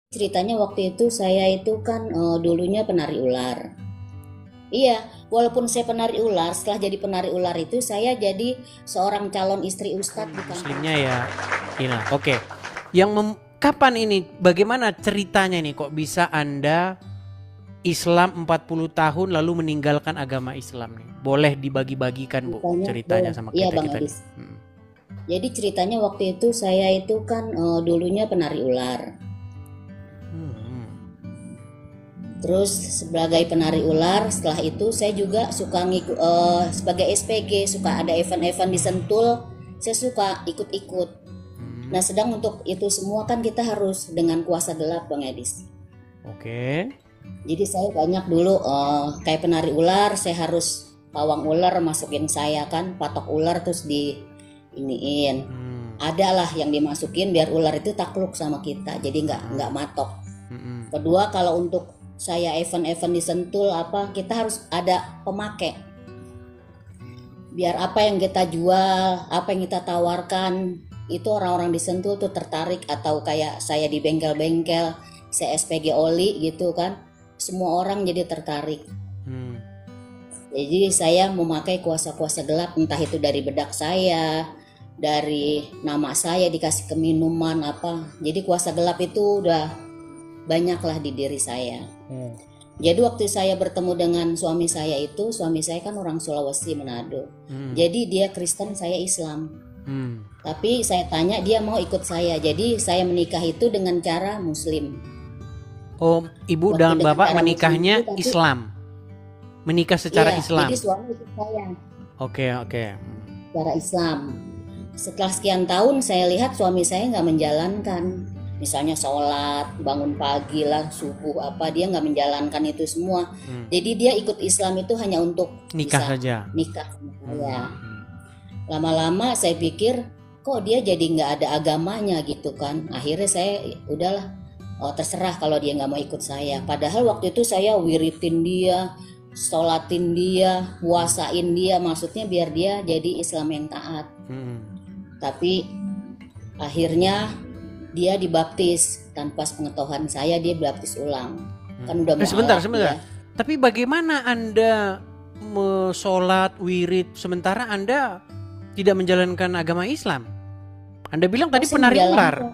Ceritanya waktu itu saya itu kan dulunya penari ular. Iya, walaupun saya penari ular, setelah jadi penari ular itu saya jadi seorang calon istri ustadz di kampung. Muslimnya ya Ina. Oke. Kapan ini, bagaimana ceritanya nih kok bisa Anda Islam 40 tahun lalu meninggalkan agama Islam nih? Boleh dibagi-bagikan Bu Ceritanya ceritanya boleh. sama Iya Bang kita-kita nih. Edis. Jadi ceritanya waktu itu saya itu kan dulunya penari ular. Terus sebagai penari ular, setelah itu saya juga suka ngikut sebagai SPG, suka ada event-event di Sentul, saya suka ikut-ikut. Nah, sedang untuk itu semua kan kita harus dengan kuasa gelap Bang Edis. Oke. Jadi saya banyak dulu kayak penari ular, saya harus pawang ular masukin saya kan, patok ular terus di iniin. Ada lah yang dimasukin biar ular itu takluk sama kita, jadi nggak matok. Kedua, kalau untuk saya event-event di Sentul kita harus ada pemakai. Biar apa yang kita jual, apa yang kita tawarkan itu orang-orang di Sentul tuh tertarik, atau kayak saya di bengkel-bengkel, saya SPG oli gitu kan, semua orang jadi tertarik. Jadi saya memakai kuasa-kuasa gelap, entah itu dari bedak saya, dari nama saya dikasih ke minuman apa. Jadi kuasa gelap itu udah banyaklah di diri saya. Jadi waktu saya bertemu dengan suami saya itu, suami saya kan orang Sulawesi Manado. Jadi dia Kristen, saya Islam. Tapi saya tanya dia mau ikut saya. Jadi saya menikah itu dengan cara Muslim. Oh, Ibu Waktu dan dengan Bapak cara menikahnya Muslim itu, Islam. Menikah secara iya, Islam. jadi suami ikut saya Oke. secara Islam. Setelah sekian tahun saya lihat suami saya nggak menjalankan. Misalnya sholat, bangun pagi lah, subuh dia nggak menjalankan itu semua. Jadi dia ikut Islam itu hanya untuk Nikah bisa saja. nikah sama saya. Lama-lama saya pikir kok dia jadi nggak ada agamanya gitu kan. Akhirnya saya udahlah, terserah kalau dia nggak mau ikut saya. Padahal waktu itu saya wiritin dia, sholatin dia, puasain dia, maksudnya biar dia jadi Islam yang taat. Tapi akhirnya dia dibaptis tanpa pengetahuan saya, dia dibaptis ulang. Kan udah Sebentar. ya. Tapi bagaimana Anda sholat, wirid sementara Anda tidak menjalankan agama Islam? Anda bilang tadi penari ular.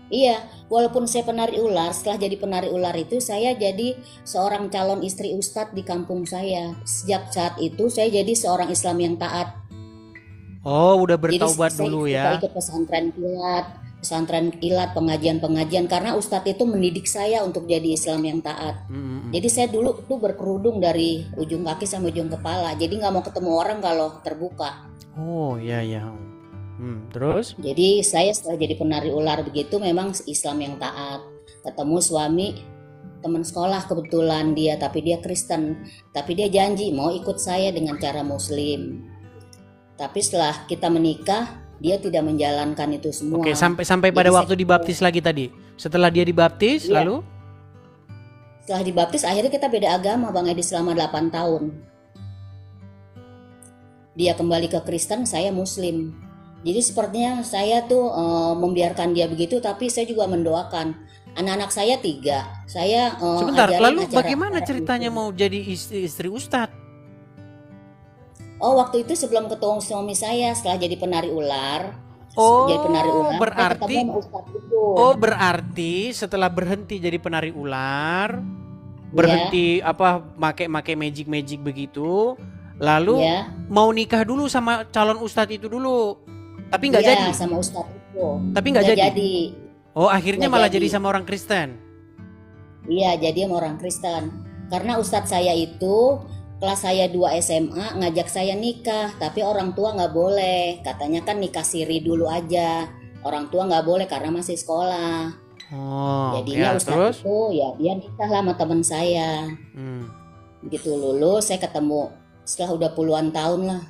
Iya, walaupun saya penari ular, setelah jadi penari ular itu saya jadi seorang calon istri ustadz di kampung saya. Sejak saat itu saya jadi seorang Islam yang taat. Oh, udah bertaubat Jadi dulu saya ya. ikut pesantren kilat, pengajian-pengajian, karena ustadz itu mendidik saya untuk jadi Islam yang taat. Jadi saya dulu tuh berkerudung dari ujung kaki sampai ujung kepala, jadi nggak mau ketemu orang kalau terbuka. Oh ya. Terus? Jadi saya setelah jadi penari ular begitu memang Islam yang taat. Ketemu suami teman sekolah kebetulan dia, tapi dia Kristen, tapi dia janji mau ikut saya dengan cara Muslim. Tapi setelah kita menikah, dia tidak menjalankan itu semua. Oke, sampai pada waktu dibaptis lagi tadi. Setelah dia dibaptis, iya. Lalu? Setelah dibaptis, akhirnya kita beda agama Bang Edi selama 8 tahun. Dia kembali ke Kristen, saya Muslim. Jadi sepertinya saya tuh membiarkan dia begitu, tapi saya juga mendoakan. Anak-anak saya 3. Saya sebentar, lalu bagaimana ceritanya mau jadi istri Ustadz? Oh, waktu itu sebelum ketemu suami saya, setelah jadi penari ular. Jadi penari ular. Berarti setelah berhenti jadi penari ular, berhenti make magic begitu, lalu mau nikah dulu sama calon ustadz itu dulu. Tapi nggak jadi. Sama ustadz itu. Tapi nggak jadi. Oh, akhirnya malah jadi sama orang Kristen. Iya, jadi sama orang Kristen. Karena ustadz saya itu kelas saya 2 SMA ngajak saya nikah, tapi orang tua nggak boleh. Katanya kan nikah siri dulu aja. Orang tua nggak boleh karena masih sekolah. Jadinya ustadz itu ya dia nikah lah sama teman saya. Begitu lulus saya ketemu setelah udah puluhan tahun lah.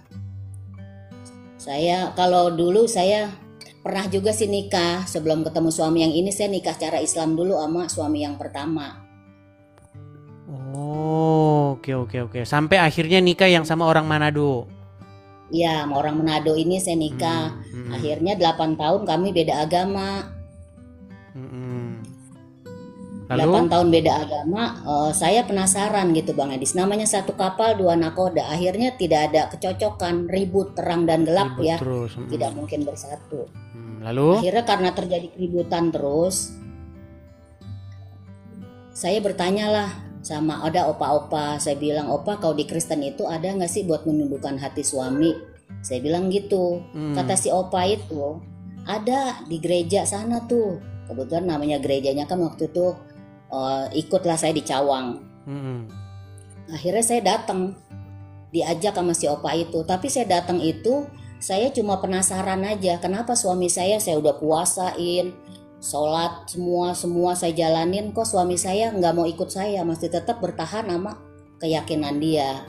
Saya kalau dulu saya pernah juga sih nikah sebelum ketemu suami yang ini, saya nikah cara Islam dulu sama suami yang pertama. Oke. Sampai akhirnya nikah yang sama orang Manado. Iya, sama orang Manado ini saya nikah. Akhirnya 8 tahun kami beda agama. Lalu? 8 tahun beda agama, saya penasaran gitu Bang Edis. Namanya satu kapal dua nakoda, akhirnya tidak ada kecocokan, ribut terang dan gelap Ribut ya, terus. tidak mungkin bersatu. Lalu? Akhirnya karena terjadi keributan terus, saya bertanyalah sama ada opa-opa. Saya bilang, opa, kalau di Kristen itu ada nggak sih buat menundukkan hati suami? Saya bilang gitu. Kata si opa itu, ada di gereja sana tuh. Kebetulan namanya gerejanya kan waktu itu ikutlah saya di Cawang. Akhirnya saya datang, diajak sama si opa itu. Tapi saya datang itu, saya cuma penasaran aja. Kenapa suami saya udah puasain, sholat semua saya jalanin, kok suami saya nggak mau ikut saya, masih tetap bertahan sama keyakinan dia.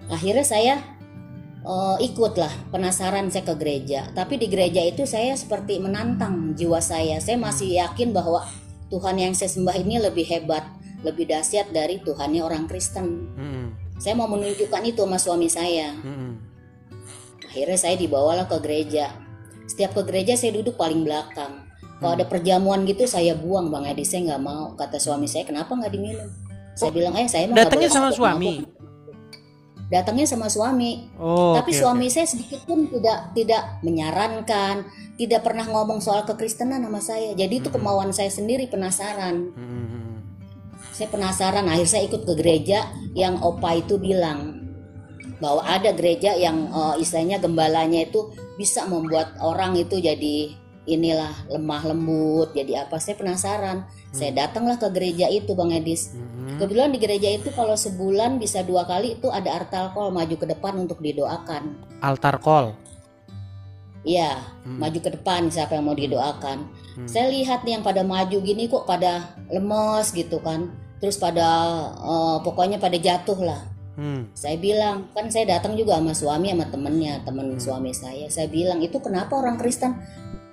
Akhirnya saya ikutlah, penasaran saya ke gereja. Tapi di gereja itu saya seperti menantang jiwa saya. Saya masih yakin bahwa Tuhan yang saya sembah ini lebih hebat, lebih dahsyat dari Tuhannya orang Kristen. Saya mau menunjukkan itu sama suami saya. Akhirnya saya dibawalah ke gereja. Setiap ke gereja saya duduk paling belakang. Kalau ada perjamuan gitu saya buang Bang Edi, saya nggak mau. Kata suami saya, kenapa nggak diminum? Saya bilang, saya mau. Datangnya sama suami. Datangnya sama suami. Tapi suami saya sedikit pun tidak menyarankan, tidak pernah ngomong soal kekristenan sama saya. Jadi itu kemauan saya sendiri, penasaran. Saya penasaran, akhirnya saya ikut ke gereja yang opa itu bilang bahwa ada gereja yang istilahnya gembalanya itu bisa membuat orang itu jadi inilah lemah lembut, jadi apa. Saya penasaran. Saya datanglah ke gereja itu Bang Edis. Kebetulan di gereja itu kalau sebulan bisa 2 kali itu ada altar call, maju ke depan untuk didoakan. Altar call? Iya, maju ke depan siapa yang mau didoakan. Saya lihat nih yang pada maju gini kok pada lemes gitu kan. Terus pada pokoknya pada jatuh lah. Saya bilang, kan saya datang juga sama suami sama temen suami saya. Saya bilang, itu kenapa orang Kristen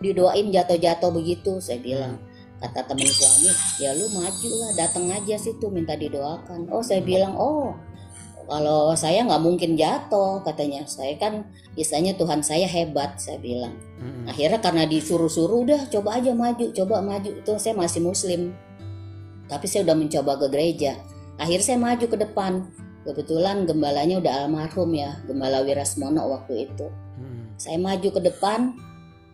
didoain jatuh-jatuh begitu? Saya bilang. Kata teman suami, ya lu maju lah, datang aja situ minta didoakan. Saya bilang, kalau saya nggak mungkin jatuh, katanya. Saya kan istilahnya Tuhan saya hebat, saya bilang. Akhirnya karena disuruh-suruh, udah coba aja maju, coba maju. Itu saya masih muslim, tapi saya udah mencoba ke gereja. Akhirnya saya maju ke depan. Kebetulan gembalanya udah almarhum ya, Gembala Wirasmono waktu itu. Saya maju ke depan.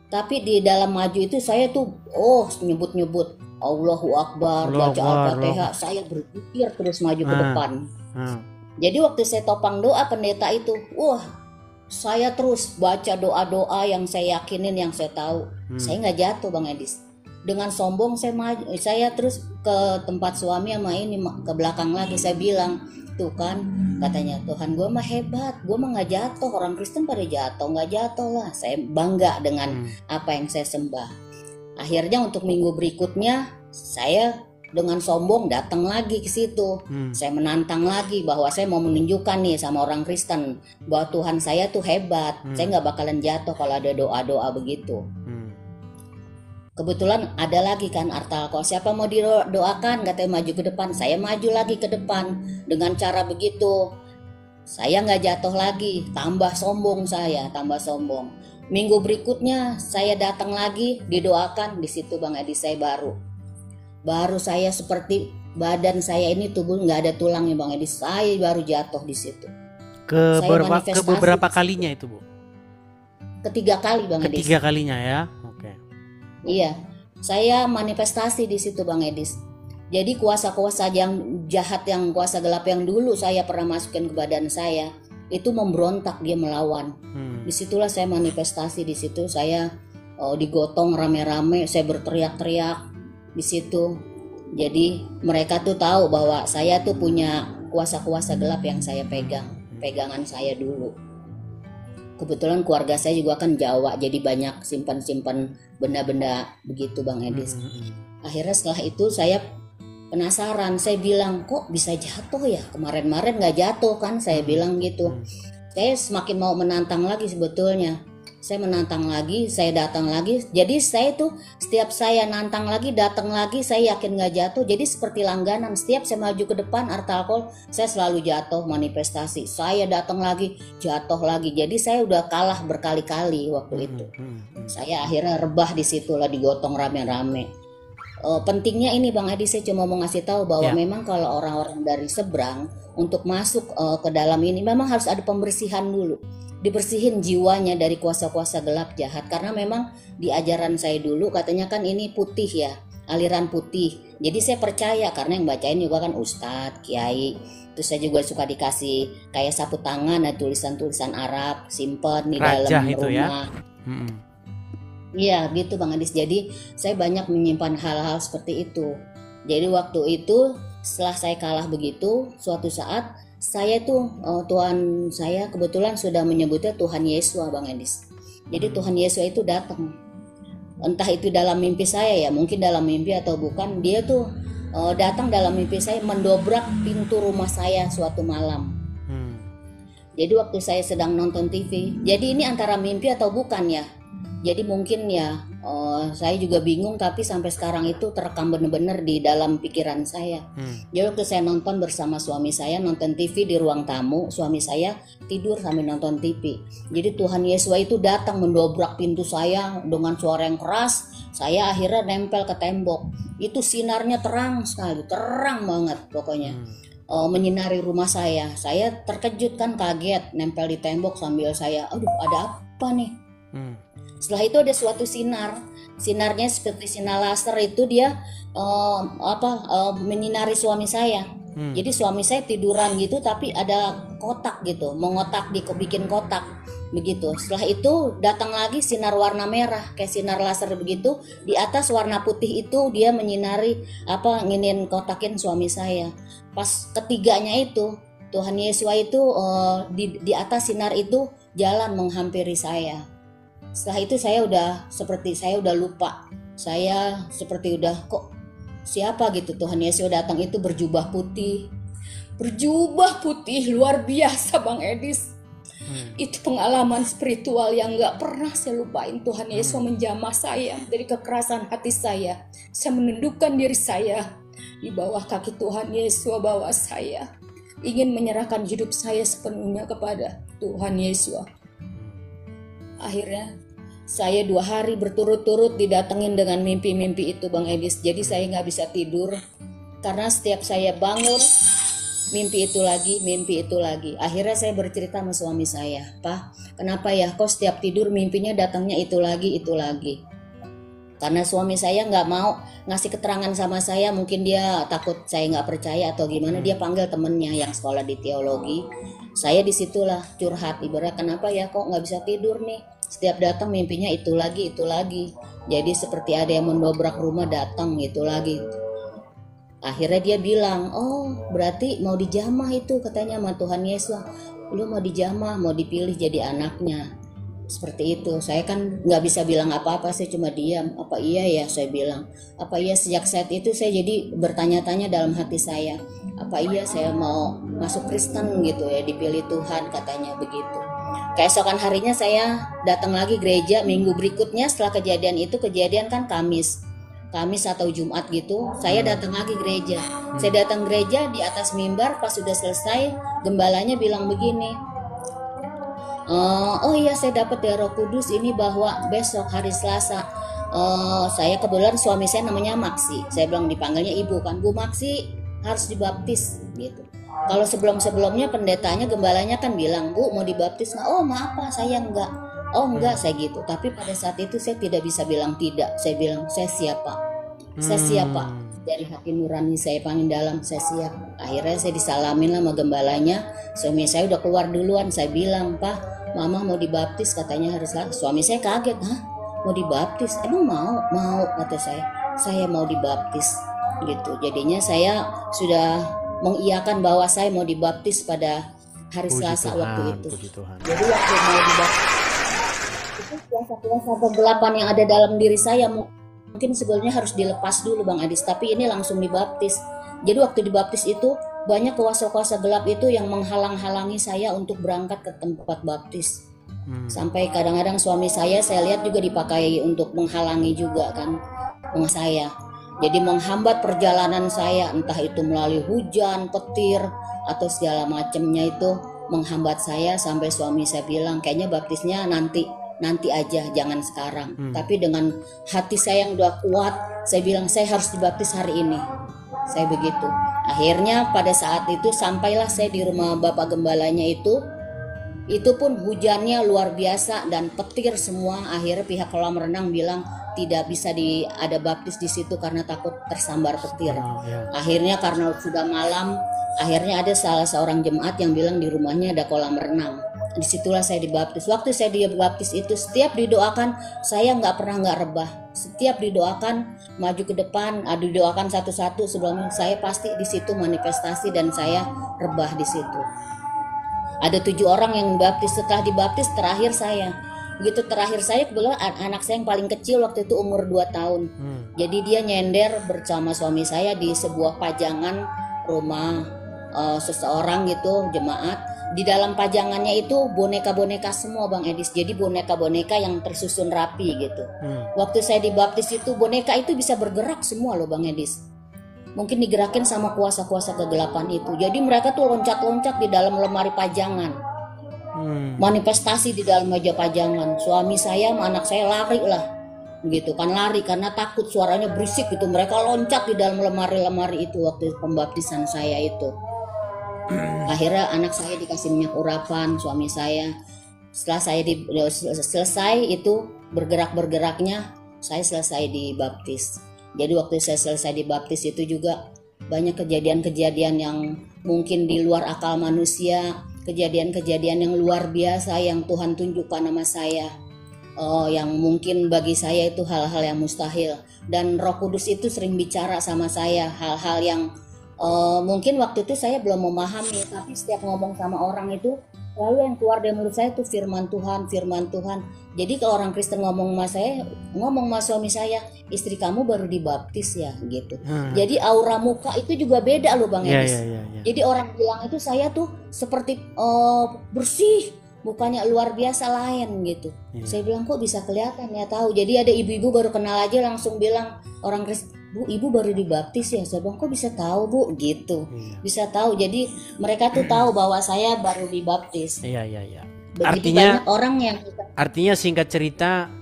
Tapi di dalam maju itu saya tuh nyebut-nyebut Allahu Akbar, baca Al-Fatihah, saya berpikir terus maju ke depan. Jadi waktu saya topang doa pendeta itu, saya terus baca doa-doa yang saya yakinin, yang saya tahu. Saya nggak jatuh Bang Edis. Dengan sombong saya maju, saya terus ke tempat suami sama ini ke belakang lagi. Saya bilang, tuh kan katanya Tuhan gue mah hebat, gue mah nggak jatuh, orang Kristen pada jatuh, nggak jatuh lah. Saya bangga dengan apa yang saya sembah. Akhirnya untuk minggu berikutnya saya dengan sombong datang lagi ke situ. Saya menantang lagi bahwa saya mau menunjukkan nih sama orang Kristen bahwa Tuhan saya tuh hebat. Saya nggak bakalan jatuh kalau ada doa-doa begitu. Kebetulan ada lagi kan altar call, siapa mau didoakan, katanya maju ke depan. Saya maju lagi ke depan dengan cara begitu. Saya nggak jatuh lagi, tambah sombong saya, tambah sombong. Minggu berikutnya saya datang lagi didoakan, di situ Bang Edi saya baru saya seperti badan saya ini tubuh nggak ada tulangnya Bang Edi, saya baru jatuh di situ. Ke beberapa kalinya itu Bu? Ketiga kali Bang Edi. Ketiga kalinya ya. Iya, saya manifestasi di situ Bang Edis. Jadi kuasa-kuasa yang jahat, yang kuasa gelap yang dulu saya pernah masukin ke badan saya, itu memberontak, dia melawan. Disitulah saya manifestasi, di situ saya digotong rame-rame, saya berteriak-teriak di situ. Jadi mereka tuh tahu bahwa saya tuh punya kuasa-kuasa gelap yang saya pegangan saya dulu. Kebetulan keluarga saya juga kan Jawa, jadi banyak simpan benda-benda begitu Bang Edis. Akhirnya setelah itu saya penasaran, saya bilang kok bisa jatuh ya, kemarin-kemarin nggak jatuh kan, saya bilang gitu. Saya semakin mau menantang lagi sebetulnya. Saya menantang lagi, saya datang lagi. Jadi saya tuh setiap saya nantang lagi, datang lagi, saya yakin nggak jatuh. Jadi seperti langganan, setiap saya maju ke depan altar call, saya selalu jatuh manifestasi. Saya datang lagi, jatuh lagi. Jadi saya udah kalah berkali-kali waktu itu. Saya akhirnya rebah di situ lah, digotong rame-rame. Pentingnya ini Bang Adi, saya cuma mau ngasih tahu bahwa memang kalau orang-orang dari seberang untuk masuk ke dalam ini memang harus ada pembersihan dulu, dibersihin jiwanya dari kuasa-kuasa gelap jahat. Karena memang di ajaran saya dulu katanya kan ini putih ya, aliran putih. Jadi saya percaya karena yang bacain juga kan ustadz, kiai. Terus saya juga suka dikasih kayak sapu tangan, ada tulisan-tulisan Arab, simpen di dalam rumah. Iya gitu Bang Adis. Jadi saya banyak menyimpan hal-hal seperti itu. Jadi waktu itu setelah saya kalah begitu, suatu saat saya tuh Tuhan saya kebetulan sudah menyebutnya Tuhan Yesua Bang Adis. Jadi Tuhan Yesua itu datang. Entah itu dalam mimpi saya ya, mungkin dalam mimpi atau bukan, dia tuh datang dalam mimpi saya, mendobrak pintu rumah saya suatu malam. Jadi waktu saya sedang nonton TV. Jadi ini antara mimpi atau bukan ya. Jadi mungkin ya saya juga bingung, tapi sampai sekarang itu terekam benar-benar di dalam pikiran saya. Jadi waktu saya nonton bersama suami saya, nonton TV di ruang tamu, suami saya tidur sambil nonton TV. Jadi Tuhan Yesus itu datang mendobrak pintu saya dengan suara yang keras. Saya akhirnya nempel ke tembok. Itu sinarnya terang sekali, terang banget pokoknya. Menyinari rumah saya. Saya terkejut kan, kaget, nempel di tembok sambil saya, aduh ada apa nih? Setelah itu ada suatu sinar, sinarnya seperti sinar laser itu dia menyinari suami saya. Jadi suami saya tiduran gitu, tapi ada kotak gitu, mengotak bikin kotak begitu. Setelah itu datang lagi sinar warna merah kayak sinar laser begitu, di atas warna putih itu dia menyinari nginin kotakin suami saya. Pas ketiganya itu Tuhan Yesus itu di atas sinar itu jalan menghampiri saya. Setelah itu saya udah lupa. Saya seperti udah kok siapa gitu. Tuhan Yesus datang itu berjubah putih. Berjubah putih luar biasa Bang Edis. Itu pengalaman spiritual yang gak pernah saya lupain. Tuhan Yesus menjamah saya dari kekerasan hati saya. Saya menundukkan diri saya di bawah kaki Tuhan Yesus, bawa saya ingin menyerahkan hidup saya sepenuhnya kepada Tuhan Yesus. Akhirnya saya 2 hari berturut-turut didatengin dengan mimpi-mimpi itu Bang Edis. Jadi saya gak bisa tidur karena setiap saya bangun mimpi itu lagi. Akhirnya saya bercerita sama suami saya, Pak, kenapa ya kok setiap tidur mimpinya datangnya itu lagi. Karena suami saya nggak mau ngasih keterangan sama saya, mungkin dia takut saya nggak percaya atau gimana. Dia panggil temennya yang sekolah di teologi. Saya disitulah curhat, ibarat kenapa ya kok nggak bisa tidur nih, setiap datang mimpinya itu lagi. Jadi seperti ada yang mendobrak rumah, datang itu lagi. Akhirnya dia bilang, oh berarti mau dijamah itu katanya sama Tuhan Yesus. Lu mau dijamah, mau dipilih jadi anaknya. Seperti itu. Saya kan nggak bisa bilang apa-apa, saya cuma diam. Apa iya ya, saya bilang. Apa iya, sejak saat itu saya jadi bertanya-tanya dalam hati saya. Apa iya saya mau masuk Kristen gitu ya, dipilih Tuhan katanya begitu. Keesokan harinya saya datang lagi gereja. Minggu berikutnya setelah kejadian kan Kamis atau Jumat gitu, saya datang lagi gereja. Saya datang gereja, di atas mimbar pas sudah selesai, gembalanya bilang begini, oh iya saya dapat dari Roh Kudus ini bahwa besok hari Selasa, saya kebetulan suami saya namanya Maksi, saya bilang dipanggilnya ibu kan, Bu Maksi harus dibaptis gitu. Kalau sebelumnya pendetanya, gembalanya kan bilang, Bu mau dibaptis nggak? Oh maaf Pak, saya enggak. Oh enggak, saya gitu. Tapi pada saat itu saya tidak bisa bilang tidak. Saya bilang saya siap Pak. Saya siap Pak. Dari hati nurani saya paling dalam, saya siap. Akhirnya saya disalamin lah sama gembalanya. Suami saya udah keluar duluan. Saya bilang, Pak, Mama mau dibaptis katanya harus. Suami saya kaget, hah? Mau dibaptis? Emang mau? Mau kata saya. Saya mau dibaptis gitu. Jadinya saya sudah mengiyakan bahwa saya mau dibaptis pada hari Selasa waktu itu. Jadi waktu mau dibaptis itu kuasa-kuasa kegelapan yang ada dalam diri saya mungkin sebelumnya harus dilepas dulu Bang Adis, tapi ini langsung dibaptis. Jadi waktu dibaptis itu banyak kuasa-kuasa gelap itu yang menghalang-halangi saya untuk berangkat ke tempat baptis. Sampai kadang-kadang suami saya lihat juga dipakai untuk menghalangi juga kan saya. Jadi menghambat perjalanan saya, entah itu melalui hujan, petir atau segala macamnya itu menghambat saya, sampai suami saya bilang kayaknya baptisnya nanti nanti aja, jangan sekarang. Tapi dengan hati saya yang udah kuat, saya bilang saya harus dibaptis hari ini. Saya begitu. Akhirnya pada saat itu sampailah saya di rumah Bapak Gembalanya itu pun hujannya luar biasa dan petir semua. Akhirnya pihak kolam renang bilang tidak bisa ada baptis di situ karena takut tersambar petir. Akhirnya karena sudah malam, akhirnya ada salah seorang jemaat yang bilang di rumahnya ada kolam renang. Disitulah saya dibaptis. Waktu saya dibaptis itu setiap didoakan saya nggak pernah rebah. Setiap didoakan maju ke depan, didoakan satu-satu sebelumnya, saya pasti di situ manifestasi dan saya rebah di situ. Ada 7 orang yang dibaptis. Setelah dibaptis terakhir saya. Begitu terakhir saya, kebetulan anak saya yang paling kecil waktu itu umur 2 tahun. Jadi dia nyender bersama suami saya di sebuah pajangan rumah seseorang gitu, jemaat. Di dalam pajangannya itu boneka-boneka semua Bang Edis. Jadi boneka-boneka yang tersusun rapi gitu. Waktu saya dibaptis itu boneka itu bisa bergerak semua loh Bang Edis. Mungkin digerakin sama kuasa-kuasa kegelapan itu. Jadi mereka tuh loncat-loncat di dalam lemari pajangan. Manifestasi di dalam meja pajangan. Suami saya sama anak saya lari lah. Gitu kan, lari karena takut suaranya berisik gitu. Mereka loncat di dalam lemari-lemari itu waktu pembaptisan saya itu. Akhirnya anak saya dikasih minyak urapan, suami saya. Setelah saya selesai itu bergerak-bergeraknya, saya selesai dibaptis. Jadi waktu saya selesai dibaptis itu juga banyak kejadian-kejadian yang mungkin di luar akal manusia, kejadian-kejadian yang luar biasa yang Tuhan tunjukkan sama saya. Yang mungkin bagi saya itu hal-hal yang mustahil. Dan Roh Kudus itu sering bicara sama saya hal-hal yang mungkin waktu itu saya belum memahami, tapi setiap ngomong sama orang itu lalu yang keluar dari mulut saya itu firman Tuhan, firman Tuhan. Jadi kalau orang Kristen ngomong sama suami saya, istri kamu baru dibaptis ya gitu. Jadi aura muka itu juga beda loh Bang Edis. Jadi orang bilang itu saya tuh seperti bersih, mukanya luar biasa lain gitu. Saya bilang kok bisa kelihatan ya, tahu. Jadi ada ibu-ibu baru kenal aja langsung bilang orang Kristen, Bu, ibu baru dibaptis ya. Saya bilang kok bisa tahu Bu gitu. Bisa tahu. Jadi mereka tuh tahu bahwa saya baru dibaptis. Iya. Begitu banyak orang yang artinya singkat cerita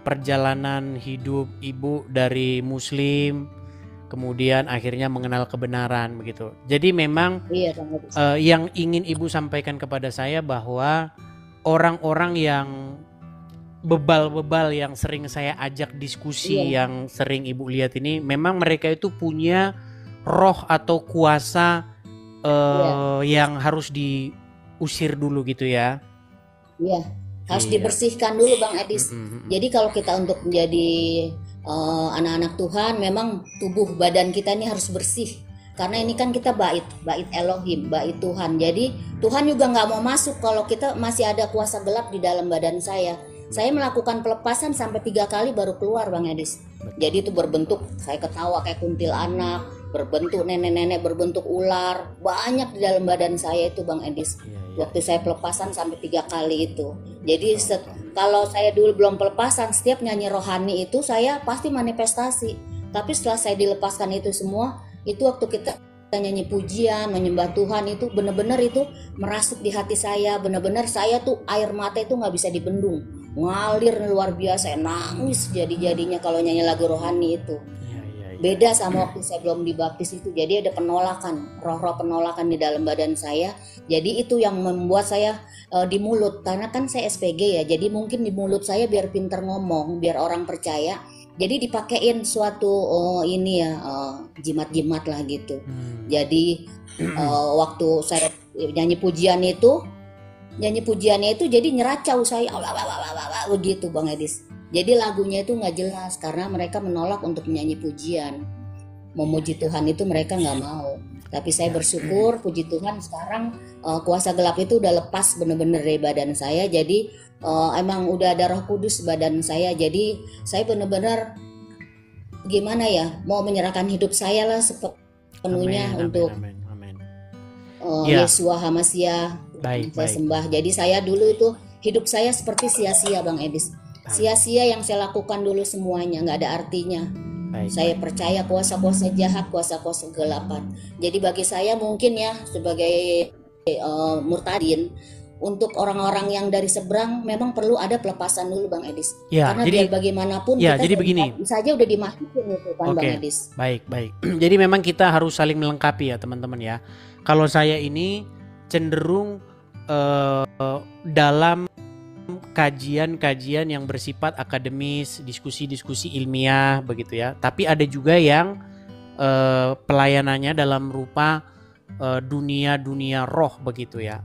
perjalanan hidup ibu dari Muslim kemudian akhirnya mengenal kebenaran begitu. Jadi memang yang ingin ibu sampaikan kepada saya bahwa orang-orang yang bebal-bebal yang sering saya ajak diskusi, yang sering ibu lihat ini, memang mereka itu punya roh atau kuasa yang harus diusir dulu gitu ya. Iya, harus dibersihkan dulu Bang Edis. Jadi kalau kita untuk menjadi anak-anak Tuhan, memang tubuh badan kita ini harus bersih. Karena ini kan kita bait Elohim, bait Tuhan. Jadi Tuhan juga nggak mau masuk kalau kita masih ada kuasa gelap di dalam badan saya. Saya melakukan pelepasan sampai 3 kali baru keluar Bang Edis. Jadi itu berbentuk, saya ketawa kayak kuntilanak, berbentuk nenek-nenek, berbentuk ular, banyak di dalam badan saya itu Bang Edis. Waktu saya pelepasan sampai 3 kali itu. Jadi kalau saya dulu belum pelepasan, setiap nyanyi rohani itu saya pasti manifestasi. Tapi setelah saya dilepaskan itu semua, itu waktu kita nyanyi pujian, menyembah Tuhan itu benar-benar itu merasuk di hati saya. Benar-benar saya tuh air mata itu nggak bisa dibendung, ngalir luar biasa, nangis jadi-jadinya kalau nyanyi lagu rohani itu. Beda sama waktu saya belum dibaptis itu. Jadi ada penolakan, roh-roh penolakan di dalam badan saya. Jadi itu yang membuat saya di mulut, karena kan saya SPG ya. Jadi mungkin di mulut saya biar pinter ngomong, biar orang percaya. Jadi dipakein suatu jimat-jimat lah gitu. Jadi waktu saya nyanyi pujiannya itu jadi nyeracau saya begitu Bang Edis. Jadi lagunya itu nggak jelas karena mereka menolak untuk menyanyi pujian, memuji Tuhan itu mereka nggak mau. Tapi saya bersyukur, puji Tuhan sekarang kuasa gelap itu udah lepas bener-bener dari badan saya. Jadi emang udah ada Roh Kudus badan saya. Jadi saya bener-bener gimana ya, mau menyerahkan hidup saya lah sepenuhnya untuk Yeshua Hamashiach saya sembah. Jadi saya dulu itu hidup saya seperti sia-sia Bang Edis. Sia-sia yang saya lakukan dulu semuanya, nggak ada artinya. Saya percaya kuasa-kuasa jahat, kuasa-kuasa kegelapan. Jadi bagi saya mungkin ya sebagai murtadin, untuk orang-orang yang dari seberang memang perlu ada pelepasan dulu Bang Edis. Ya, karena jadi, biar bagaimanapun ya, kita jadi begini saja udah dimasukin itu kan Bang Edis. Baik. Jadi memang kita harus saling melengkapi ya teman-teman ya. Kalau saya ini cenderung dalam kajian-kajian yang bersifat akademis, diskusi-diskusi ilmiah begitu ya. Tapi ada juga yang pelayanannya dalam rupa dunia roh begitu ya.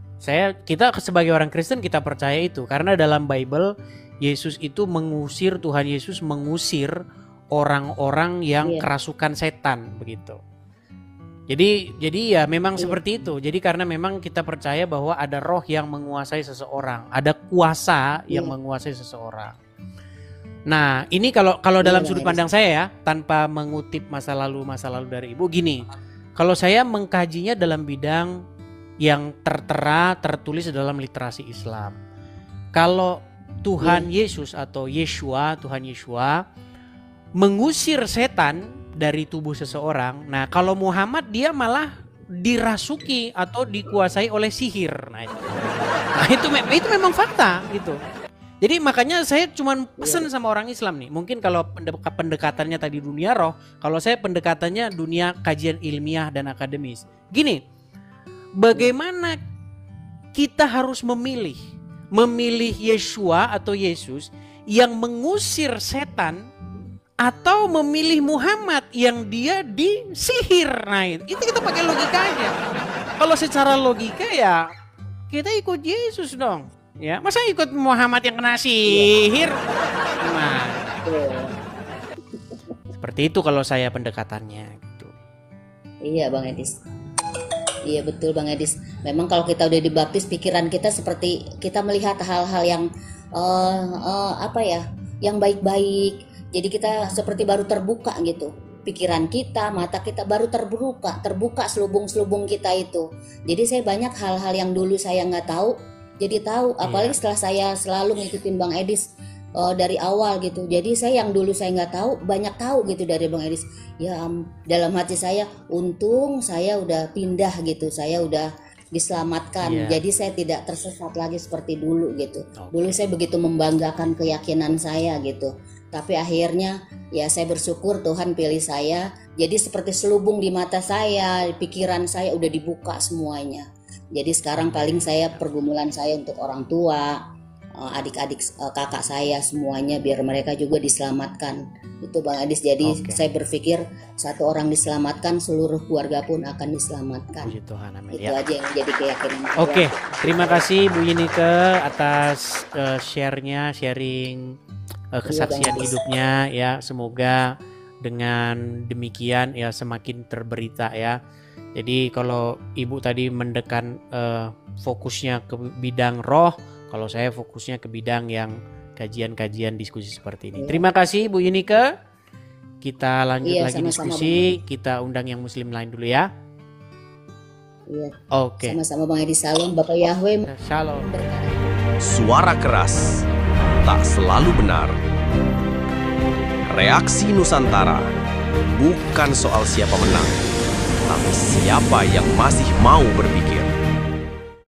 Kita sebagai orang Kristen kita percaya itu karena dalam Bible Yesus itu Tuhan Yesus mengusir orang-orang yang kerasukan setan begitu. Jadi ya memang seperti itu. Jadi karena memang kita percaya bahwa ada roh yang menguasai seseorang, ada kuasa yang menguasai seseorang. Nah, ini kalau dalam sudut pandang saya ya, tanpa mengutip masa lalu dari Ibu gini. Kalau saya mengkajinya dalam bidang yang tertulis dalam literasi Islam. Kalau Tuhan Yesus atau Tuhan Yeshua mengusir setan dari tubuh seseorang. Nah, kalau Muhammad dia malah dirasuki atau dikuasai oleh sihir. Nah, itu memang fakta gitu. Jadi makanya saya cuma pesan sama orang Islam nih. Mungkin kalau pendekatannya tadi dunia roh, kalau saya pendekatannya dunia kajian ilmiah dan akademis. Gini, bagaimana kita harus memilih Yeshua atau Yesus yang mengusir setan atau memilih Muhammad yang dia disihir. Nah, itu kita pakai logika aja. Kalau secara logika ya kita ikut Yesus dong. Ya, masa ikut Muhammad yang kena sihir? Nah, seperti itu kalau saya pendekatannya gitu. Iya Bang Edis. Iya betul Bang Edis. Memang kalau kita udah dibaptis, pikiran kita seperti kita melihat hal-hal yang yang baik-baik. Jadi kita seperti baru terbuka gitu. Pikiran kita, mata kita baru terbuka selubung-selubung kita itu. Jadi saya banyak hal-hal yang dulu saya nggak tahu, jadi tahu. Apalagi setelah saya selalu ngikutin Bang Edis dari awal gitu. Jadi saya yang dulu saya nggak tahu, banyak tahu gitu dari Bang Edis. Ya dalam hati saya, untung saya udah pindah gitu, saya udah diselamatkan. Jadi saya tidak tersesat lagi seperti dulu gitu. Dulu saya begitu membanggakan keyakinan saya gitu. Tapi akhirnya ya saya bersyukur Tuhan pilih saya. Jadi seperti selubung di mata saya, pikiran saya udah dibuka semuanya. Jadi sekarang paling saya pergumulan saya untuk orang tua, adik-adik kakak saya semuanya biar mereka juga diselamatkan. Itu Bang Edis. Jadi saya berpikir satu orang diselamatkan, seluruh keluarga pun akan diselamatkan. Puji Tuhan, amin. Itu aja yang menjadi keyakinan. Terima kasih Bu Yunike atas sharing kesaksian hidupnya ya. Semoga dengan demikian ya semakin terberita ya. Jadi kalau Ibu tadi mendekan fokusnya ke bidang roh, kalau saya fokusnya ke bidang yang kajian-kajian diskusi seperti ini. Terima kasih Bu Yunike. Kita lanjut lagi sama-sama, diskusi. Bang. Kita undang yang muslim lain dulu ya. Iya. Sama-sama Bang Edi. Salam Bapak Yahweh. Shalom. Suara keras tak selalu benar. Reaksi Nusantara bukan soal siapa menang, tapi siapa yang masih mau berpikir.